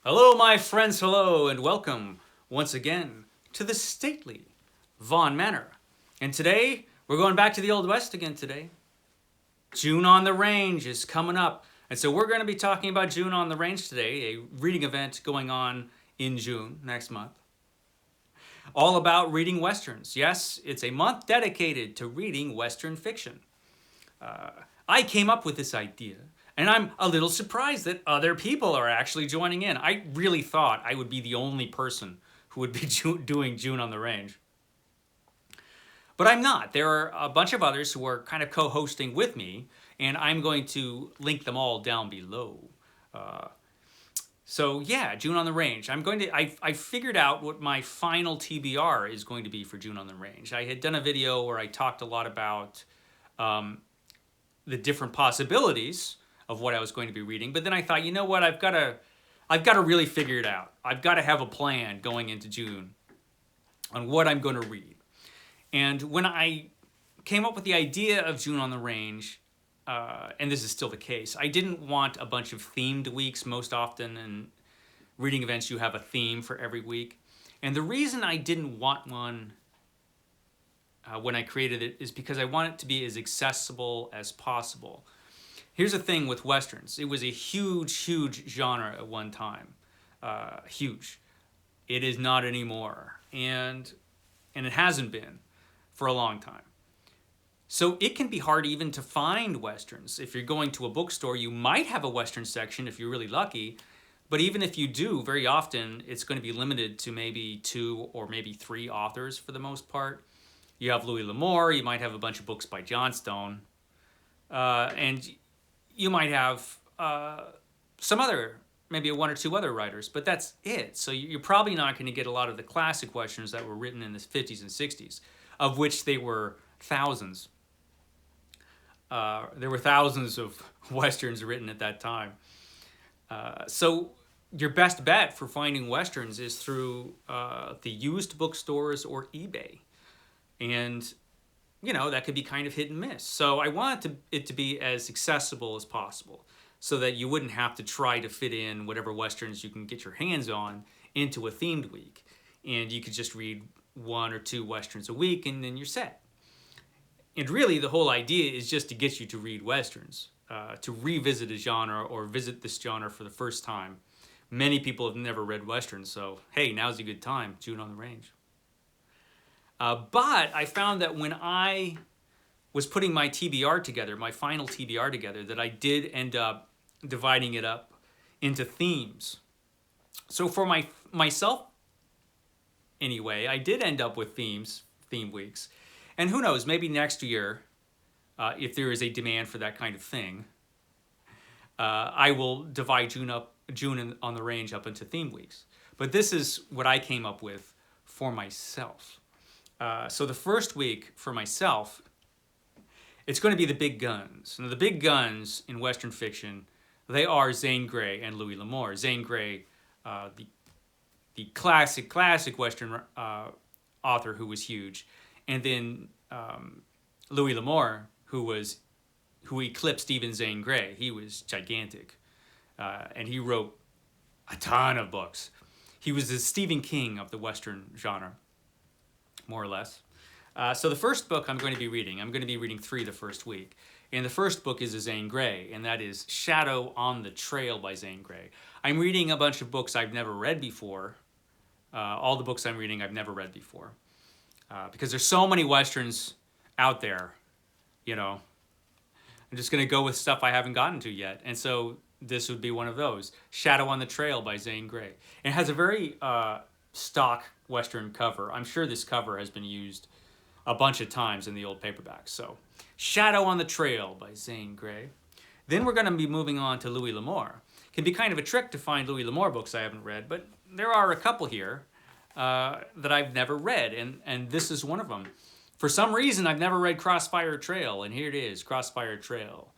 Hello, my friends, hello, and welcome once again to the stately Vaughan Manor. And today, we're going back to the Old West again today. June on the Range is coming up. And so we're going to be talking about June on the Range today, a reading event going on in June next month. All about reading Westerns. Yes, it's a month dedicated to reading Western fiction. I came up with this idea, and I'm a little surprised that other people are actually joining in. I really thought I would be the only person who would be doing June on the Range. But I'm not. There are a bunch of others who are kind of co-hosting with me, and I'm going to link them all down below. So yeah, June on the Range. I figured out what my final TBR is going to be for June on the Range. I had done a video where I talked a lot about the different possibilities of what I was going to be reading, but then I thought, you know what, I've got to really figure it out. I've got to have a plan going into June on what I'm going to read. And when I came up with the idea of June on the Range, and this is still the case, I didn't want a bunch of themed weeks. Most often in reading events, you have a theme for every week. And the reason I didn't want one when I created it is because I want it to be as accessible as possible. Here's the thing with Westerns. It was a huge genre at one time. Huge. It is not anymore. And it hasn't been for a long time. So it can be hard even to find Westerns. If you're going to a bookstore, you might have a Western section if you're really lucky. But even if you do, very often it's going to be limited to maybe 2 or maybe 3 authors for the most part. You have Louis Lamour, you might have a bunch of books by Johnstone, and you might have some other, maybe 1 or 2 other writers, but that's it. So you're probably not going to get a lot of the classic Westerns that were written in the 50s and 60s, of which they were thousands. There were thousands of Westerns written at that time. So your best bet for finding Westerns is through the used bookstores or eBay. And, you know, that could be kind of hit and miss. So I wanted it to be as accessible as possible so that you wouldn't have to try to fit in whatever Westerns you can get your hands on into a themed week. And you could just read 1 or 2 Westerns a week and then you're set. And really the whole idea is just to get you to read Westerns, to revisit a genre or visit this genre for the first time. Many people have never read Westerns, so hey, now's a good time, June on the Range. But I found that when I was putting my TBR together, my final TBR together, that I did end up dividing it up into themes. So for myself, anyway, I did end up with theme weeks. And who knows, maybe next year, if there is a demand for that kind of thing, I will divide June on the Range up into theme weeks. But this is what I came up with for myself. So the first week for myself, it's going to be the big guns. Now, the big guns in Western fiction, they are Zane Grey and Louis Lamour. Zane Grey, the classic Western author who was huge, and then Louis Lamour, who eclipsed even Zane Grey. He was gigantic, and he wrote a ton of books. He was the Stephen King of the Western genre, more or less. So the first book I'm going to be reading 3 the first week. And the first book is a Zane Grey, and that is Shadow on the Trail by Zane Grey. I'm reading a bunch of books I've never read before. All the books I'm reading I've never read before. Because there's so many Westerns out there, you know. I'm just going to go with stuff I haven't gotten to yet. And so this would be one of those. Shadow on the Trail by Zane Grey. It has a very stock Western cover. I'm sure this cover has been used a bunch of times in the old paperbacks. So, Shadow on the Trail by Zane Grey. Then we're going to be moving on to Louis Lamour. It can be kind of a trick to find Louis Lamour books I haven't read, but there are a couple here that I've never read, and this is one of them. For some reason, I've never read Crossfire Trail, and here it is, Crossfire Trail.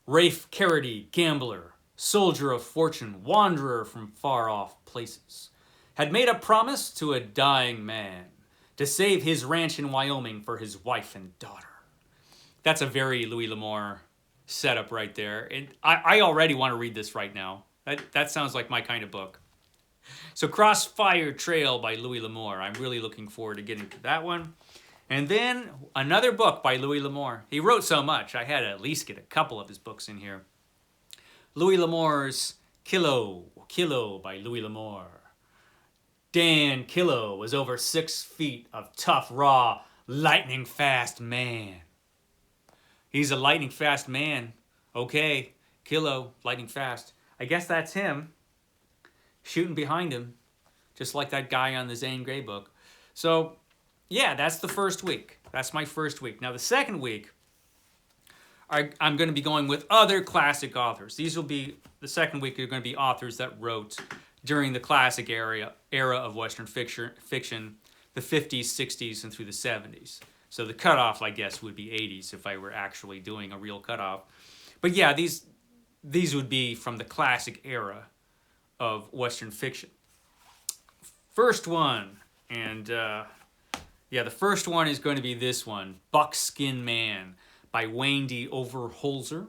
Rafe Carrody, gambler, soldier of fortune, wanderer from far-off places, had made a promise to a dying man to save his ranch in Wyoming for his wife and daughter. That's a very Louis Lamour setup right there. And I already want to read this right now. That sounds like my kind of book. So Crossfire Trail by Louis Lamour. I'm really looking forward to getting to that one. And then another book by Louis Lamour. He wrote so much, I had to at least get a couple of his books in here. Louis L'Amour's Kilo by Louis Lamour. Dan Kilo was over 6 feet of tough, raw, lightning fast man. He's a lightning fast man. Okay, Kilo, lightning fast. I guess that's him. Shooting behind him. Just like that guy on the Zane Grey book. So, yeah, that's the first week. That's my first week. Now, the second week, I'm going to be going with other classic authors. These will be, the second week, are going to be authors that wrote during the classic era of Western fiction, the 50s, 60s, and through the 70s. So the cutoff, I guess, would be 80s if I were actually doing a real cutoff. But yeah, these would be from the classic era of Western fiction. First one, and the first one is going to be this one, Buckskin Man by Wayne D. Holzer.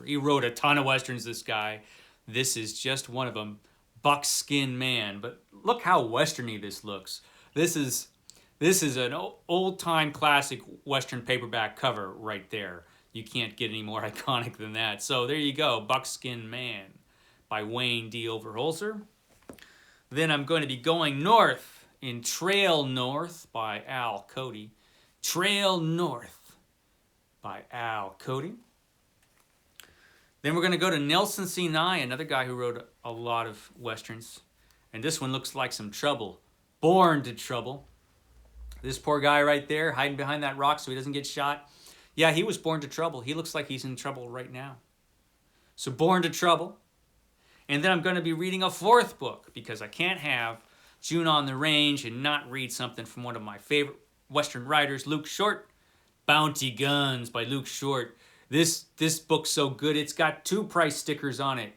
He wrote a ton of Westerns, this guy. This is just one of them, Buckskin Man. But look how Westerny this looks. This is an old-time classic Western paperback cover right there. You can't get any more iconic than that. So there you go, Buckskin Man by Wayne D. Holzer. Then I'm going to be going north in Trail North by Al Cody. Trail North by Al Cody. Then we're going to go to Nelson C. Nye, another guy who wrote a lot of Westerns. And this one looks like some trouble. Born to Trouble. This poor guy right there, hiding behind that rock so he doesn't get shot. Yeah, he was born to trouble. He looks like he's in trouble right now. So Born to Trouble. And then I'm going to be reading a fourth book because I can't have June on the Range and not read something from one of my favorite Western writers, Luke Short. Bounty Guns by Luke Short. This book's so good, it's got 2 price stickers on it.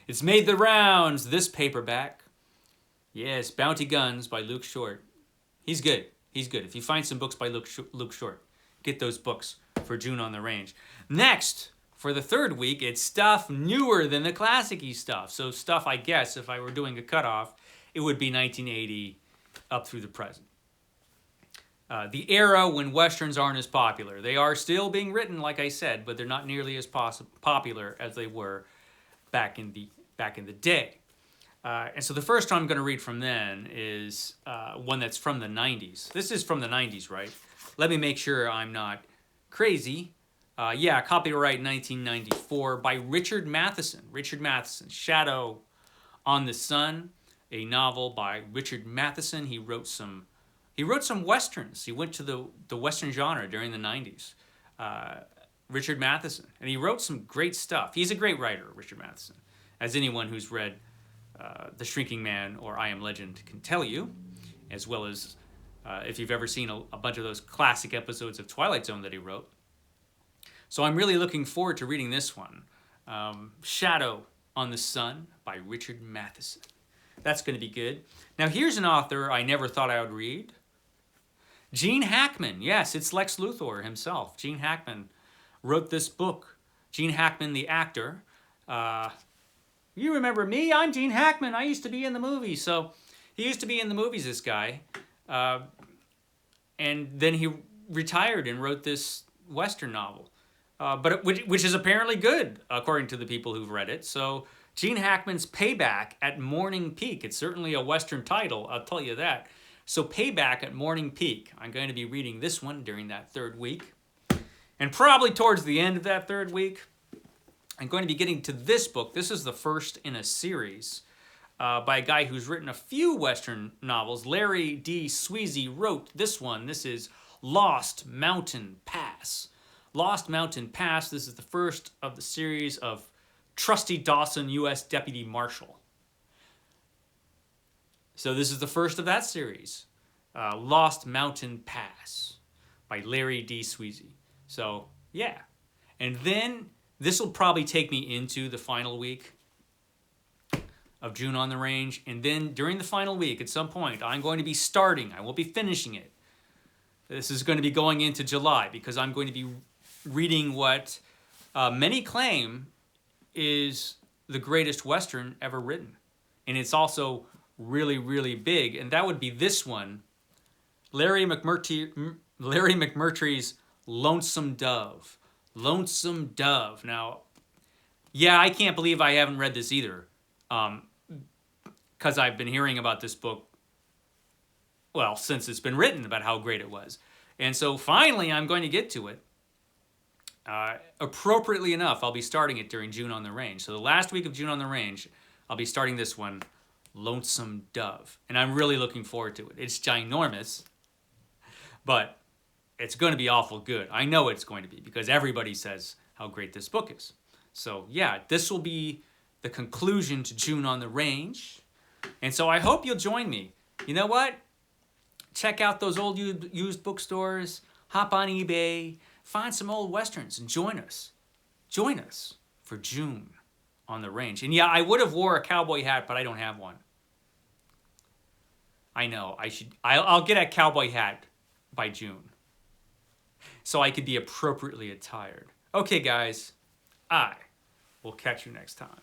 It's made the rounds, this paperback. Yes, Bounty Guns by Luke Short. He's good. He's good. If you find some books by Luke Short, get those books for June on the Range. Next, for the third week, it's stuff newer than the classic-y stuff. So stuff, I guess, if I were doing a cutoff, it would be 1980 up through the present. The era when Westerns aren't as popular. They are still being written, like I said, but they're not nearly as popular as they were back in the day. And so the first one I'm going to read from then is one that's from the 90s. This is from the 90s, right? Let me make sure I'm not crazy. Yeah, copyright 1994 by Richard Matheson. Richard Matheson, Shadow on the Sun, a novel by Richard Matheson. He wrote some Westerns. He went to the Western genre during the 90s. Richard Matheson. And he wrote some great stuff. He's a great writer, Richard Matheson, as anyone who's read The Shrinking Man or I Am Legend can tell you, as well as if you've ever seen a bunch of those classic episodes of Twilight Zone that he wrote. So I'm really looking forward to reading this one. Shadow on the Sun by Richard Matheson. That's going to be good. Now here's an author I never thought I would read. Gene Hackman. Yes, it's Lex Luthor himself. Gene Hackman wrote this book. Gene Hackman, the actor. You remember me? I'm Gene Hackman. I used to be in the movies. So he used to be in the movies, this guy. And then he retired and wrote this Western novel. Which is apparently good, according to the people who've read it. So Gene Hackman's Payback at Morning Peak. It's certainly a Western title, I'll tell you that. So Payback at Morning Peak. I'm going to be reading this one during that third week. And probably towards the end of that third week, I'm going to be getting to this book. This is the first in a series by a guy who's written a few Western novels. Larry D. Sweezy wrote this one. This is Lost Mountain Pass. Lost Mountain Pass. This is the first of the series of Trusty Dawson, U.S. Deputy Marshal. So this is the first of that series. Lost Mountain Pass by Larry D. Sweezy. So, yeah. And then this will probably take me into the final week of June on the Range. And then during the final week, at some point, I'm going to be starting. I won't be finishing it. This is going to be going into July because I'm going to be reading what many claim is the greatest Western ever written. And it's also really, really big. And that would be this one, Larry McMurtry's Lonesome Dove. Lonesome Dove. Now, yeah, I can't believe I haven't read this either. Because I've been hearing about this book, well, since it's been written about how great it was. And so finally, I'm going to get to it. Appropriately enough, I'll be starting it during June on the Range. So the last week of June on the Range, I'll be starting this one, Lonesome Dove. And I'm really looking forward to it. It's ginormous, but it's going to be awful good. I know it's going to be because everybody says how great this book is. So yeah, this will be the conclusion to June on the Range. And so I hope you'll join me. You know what? Check out those old used bookstores, hop on eBay, find some old Westerns and join us. Join us for June on the Range. And yeah, I would have wore a cowboy hat, but I don't have one. I know, I'll get a cowboy hat by June, so I could be appropriately attired. Okay, guys, I will catch you next time.